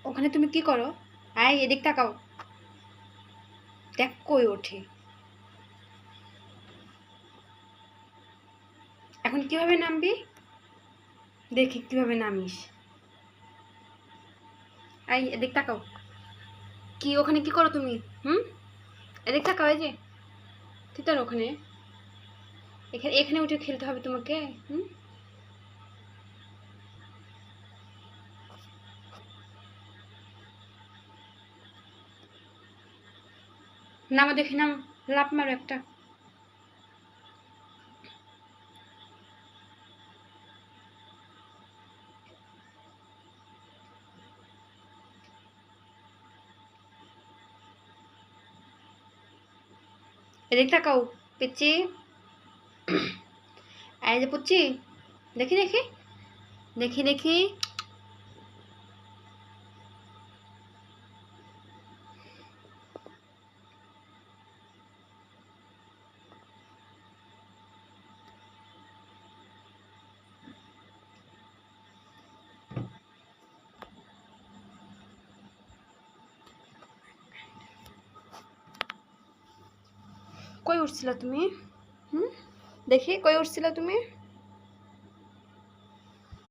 ওখানে তুমি কি করো? আয় এদিক তাকাও, দেখ কই ওঠে। এখন কিভাবে নামবি? দেখি কিভাবে নামিস। আয় এদিক তাকাও। কি ওখানে কি করো তুমি? এদিক তাকাও, এই যে তিতার ওখানে, এখানে এখানে উঠে খেলতে হবে তোমাকে। নামো দেখি, নাম লাফ মারো একটা। এদিক তাকাও পিচ্ছি, এই যে পুচ্ছি, দেখি দেখি দেখি দেখি। কই উঠছিল তুমি? দেখি কই উঠছিল তুমি?